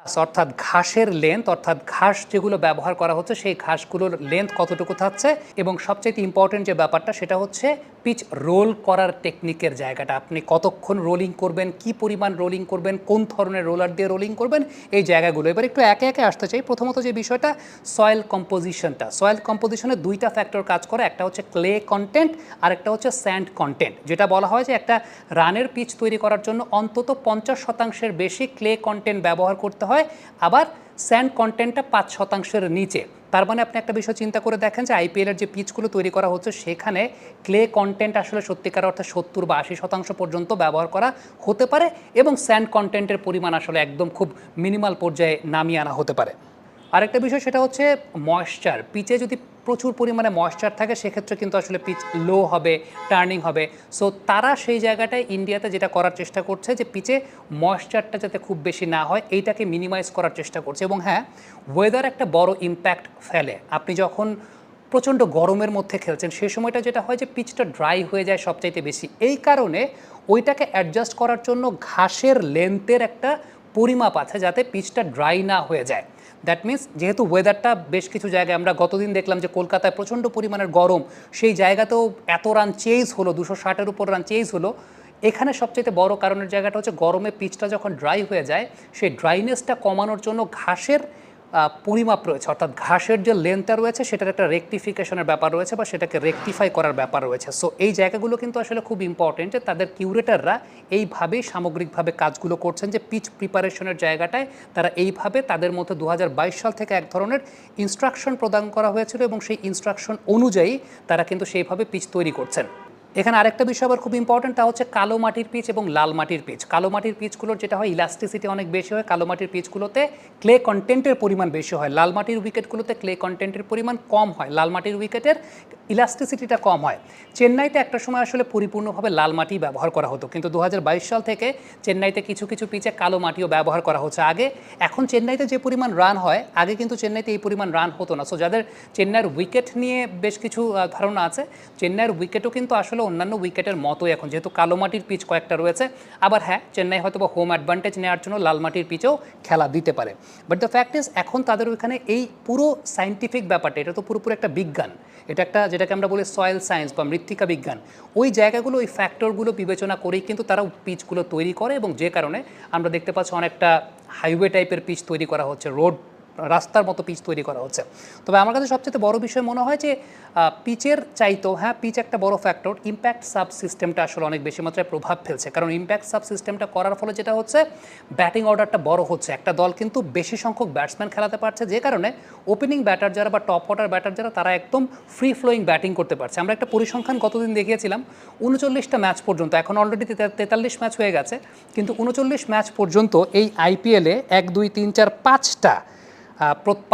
অর্থাৎ ঘাসের লেন্থ, অর্থাৎ ঘাস যেগুলো ব্যবহার করা হচ্ছে সেই ঘাসগুলোর লেন্থ কতটুকু থাকছে, এবং সবচেয়ে ইম্পর্টেন্ট যে ব্যাপারটা সেটা হচ্ছে পিচ রোল করার টেকনিকের জায়গাটা। আপনি কতক্ষণ রোলিং করবেন, কি পরিমাণ রোলিং করবেন, কোন ধরনের রোলার দিয়ে রোলিং করবেন, এই জায়গাগুলো। এবার একটু একে একে আসতে চাই। প্রথমত যে বিষয়টা সয়েল কম্পোজিশনটা, সয়েল কম্পোজিশনে দুইটা ফ্যাক্টর কাজ করে, একটা হচ্ছে ক্লে কন্টেন্ট আর একটা হচ্ছে স্যান্ড কন্টেন্ট। যেটা বলা হয় যে একটা রানের পিচ তৈরি করার জন্য অন্তত 50% বেশি ক্লে কন্টেন্ট ব্যবহার করতে হয়, আবার স্যান্ড কন্টেন্টটা 5% নিচে। তার মানে আপনি একটা বিষয় চিন্তা করে দেখেন যে আইপিএলের যে পিচগুলো তৈরি করা হচ্ছে সেখানে ক্লে কন্টেন্ট আসলে সত্যিকার অর্থে 70 বা 80% পর্যন্ত ব্যবহার করা হতে পারে, এবং স্যান্ড কন্টেন্টের পরিমাণ আসলে একদম খুব মিনিমাল পর্যায়ে নামিয়ে আনা হতে পারে। আরেকটা বিষয় সেটা হচ্ছে ময়েশ্চার। পিচে যদি প্রচুর পরিমাণে ময়েশ্চার থাকে সেক্ষেত্রে কিন্তু আসলে পিচ লো হবে, টার্নিং হবে। সো তারা সেই জায়গাটায় ইন্ডিয়াতে যেটা করার চেষ্টা করছে যে পিচে ময়েশ্চারটা যাতে খুব বেশি না হয় এইটাকে মিনিমাইজ করার চেষ্টা করছে। এবং হ্যাঁ, ওয়েদার একটা বড় ইম্প্যাক্ট ফেলে। আপনি যখন প্রচণ্ড গরমের মধ্যে খেলছেন সেই সময়টা যেটা হয় যে পিচটা ড্রাই হয়ে যায় সবচাইতে বেশি। এই কারণে ওইটাকে অ্যাডজাস্ট করার জন্য ঘাসের লেন্থের একটা পরিমাপ আছে যাতে পিচটা ড্রাই না হয়ে যায়। দ্যাট মিনস যেহেতু ওয়েদারটা বেশ কিছু জায়গায় আমরা গতদিন দেখলাম যে কলকাতায় প্রচণ্ড পরিমাণের গরম, সেই জায়গাতেও এত রান চেজ হলো, 260-এর উপর রান চেজ হলো। এখানে সবচেয়ে বড় কারণের জায়গাটা হচ্ছে গরমে পিচটা যখন ড্রাই হয়ে যায় সেই ড্রাইনেসটা কমানোর জন্য ঘাসের পরিমাপ রয়েছে, অর্থাৎ ঘাসের যে লেন্থটা রয়েছে সেটার একটা রেকটিফিকেশনের ব্যাপার রয়েছে বা সেটাকে রেকটিফাই করার ব্যাপার রয়েছে। সো এই জায়গাগুলো কিন্তু আসলে খুব ইম্পর্টেন্ট যে তাদের কিউরেটাররা এইভাবেই সামগ্রিকভাবে কাজগুলো করছেন, যে পিচ প্রিপারেশনের জায়গাটায় তারা এইভাবে তাদের মধ্যে 2022 সাল থেকে এক ধরনের ইনস্ট্রাকশন প্রদান করা হয়েছিল এবং সেই ইনস্ট্রাকশন অনুযায়ী তারা কিন্তু সেইভাবে পিচ তৈরি করছেন। এখানে আরেকটা বিষয় আবার খুব ইম্পর্টেন্ট, তা হচ্ছে কালো মাটির পিচ এবং লাল মাটির পিচ। কালো মাটির পিচগুলোর যেটা হয় ইলাস্টিসিটি অনেক বেশি হয়, কালো মাটির পিচগুলোতে ক্লে কন্টেন্টের পরিমাণ বেশি হয়। লাল মাটির উইকেটগুলোতে ক্লে কন্টেন্টের পরিমাণ কম হয়, লাল মাটির উইকেটের ইলাস্টিসিটিটা কম হয়। চেন্নাইতে একটা সময় আসলে পরিপূর্ণভাবে লাল মাটি ব্যবহার করা হতো, কিন্তু 2022 সাল থেকে চেন্নাইতে কিছু কিছু পিচে কালো মাটিও ব্যবহার করা হচ্ছে। এখন চেন্নাইতে যে পরিমাণ রান হয়, আগে কিন্তু চেন্নাইতে এই পরিমাণ রান হতো না। সো যাদের চেন্নাইয়ের উইকেট নিয়ে বেশ কিছু ধারণা আছে, চেন্নাইয়ের উইকেটও কিন্তু আসলে অন্যান্য উইকেটের মতোই এখন, যেহেতু কালো মাটির পিচ কয়েকটা রয়েছে। আবার হ্যাঁ, চেন্নাই হয়তো বা হোম অ্যাডভান্টেজ নেওয়ার জন্য লাল মাটির পিচেও খেলা দিতে পারে। বাট দ্য ফ্যাক্ট ইজ এখন তাদের ওইখানে এই পুরো সায়েন্টিফিক ব্যাপারটা, এটা তো পুরোপুরি একটা বিজ্ঞান, এটা একটা যেটাকে আমরা বলি সয়েল সায়েন্স বা মৃত্তিকা বিজ্ঞান। ওই জায়গাগুলো, ওই ফ্যাক্টরগুলো বিবেচনা করেই কিন্তু তারা পিচগুলো তৈরি করে, এবং যে কারণে আমরা দেখতে পাচ্ছি অনেকটা হাইওয়ে টাইপের পিচ তৈরি করা হচ্ছে, রোড রাস্তার মতো পিচ তৈরি করা হচ্ছে। তবে আমার কাছে সবচেয়ে বড় বিষয় মনে হয় যে পিচের চাইতেও, হ্যাঁ পিচ একটা বড় ফ্যাক্টর, ইম্প্যাক্ট সাব সিস্টেমটা আসলে অনেক বেশি মাত্রায় প্রভাব ফেলছে। কারণ ইম্প্যাক্ট সাব সিস্টেমটা করার ফলে যেটা হচ্ছে ব্যাটিং অর্ডারটা বড় হচ্ছে, একটা দল কিন্তু বেশি সংখ্যক ব্যাটসম্যান খেলাতে পারছে, যে কারণে ওপেনিং ব্যাটার যারা বা টপ অর্ডার ব্যাটার যারা তারা একদম ফ্রি ফ্লোয়িং ব্যাটিং করতে পারছে। আমরা একটা পরিসংখ্যান গতদিন দেখিয়েছিলাম, 39টা ম্যাচ পর্যন্ত, এখন অলরেডি 43 ম্যাচ হয়ে গেছে, কিন্তু 39 ম্যাচ পর্যন্ত এই আইপিএলে 1, 2, 3, 4, 5টা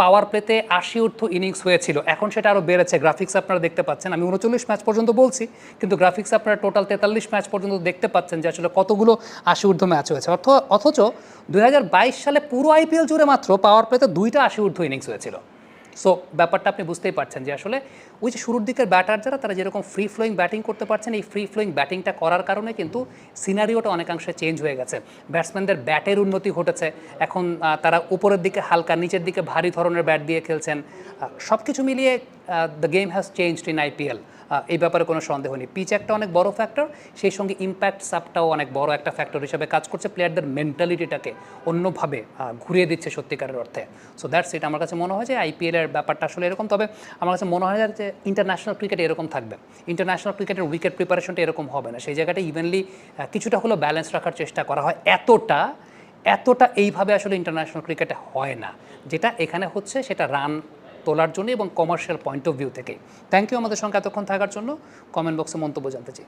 পাওয়ার প্লেতে 80 ইনিংস হয়েছিল। এখন সেটা আরও বেড়েছে, গ্রাফিক্স আপনারা দেখতে পাচ্ছেন। আমি 39 ম্যাচ পর্যন্ত বলছি, কিন্তু গ্রাফিক্স আপনারা টোটাল 43 ম্যাচ পর্যন্ত দেখতে পাচ্ছেন যে আসলে কতগুলো 80 ম্যাচ হয়েছে। অথচ 2022 সালে পুরো আইপিএল জুড়ে মাত্র পাওয়ার প্লেতে 2টা 80 ইনিংস হয়েছিল। সো ব্যাপারটা আপনি বুঝতেই পারছেন যে আসলে ওই যে শুরুর দিকের ব্যাটার যারা, তারা যেরকম ফ্রি ফ্লোয়িং ব্যাটিং করতে পারছেন, এই ফ্রি ফ্লোয়িং ব্যাটিংটা করার কারণে কিন্তু সিনারিওটা অনেকাংশে চেঞ্জ হয়ে গেছে। ব্যাটসম্যানদের ব্যাটের উন্নতি ঘটেছে, এখন তারা উপরের দিকে হালকা, নিচের দিকে ভারী ধরনের ব্যাট দিয়ে খেলছেন। সব কিছু মিলিয়ে the game has changed in IPL, এই ব্যাপারে কোনো সন্দেহ নেই। পিচ একটা অনেক বড় ফ্যাক্টর, সেই সঙ্গে ইম্প্যাক্ট সাবটাও অনেক বড় একটা ফ্যাক্টর হিসেবে কাজ করছে, প্লেয়ারদের মেন্টালিটিটাকে অন্যভাবে ঘুরিয়ে দিচ্ছে সত্যিকারের অর্থে। So that's it. আমার কাছে মনে হয় যে আইপিএলের ব্যাপারটা আসলে এরকম। তবে আমার কাছে মনে হয় যে ইন্টারন্যাশনাল ক্রিকেট এরকম থাকবে, ইন্টারন্যাশনাল ক্রিকেটের উইকেট প্রিপারেশনটা এরকম হবে না, সেই জায়গাটা ইভেনলি কিছুটা হলেও ব্যালেন্স রাখার চেষ্টা করা হয়। এতটা এইভাবে আসলে ইন্টারন্যাশনাল ক্রিকেটে হয় না, যেটা এখানে হচ্ছে সেটা রান তোলার জন্য এবং কমার্শিয়াল পয়েন্ট অফ ভিউ থেকে। থ্যাংক ইউ আমাদের সঙ্গে এতক্ষণ থাকার জন্য। কমেন্ট বক্সে মন্তব্য জানতে চাই।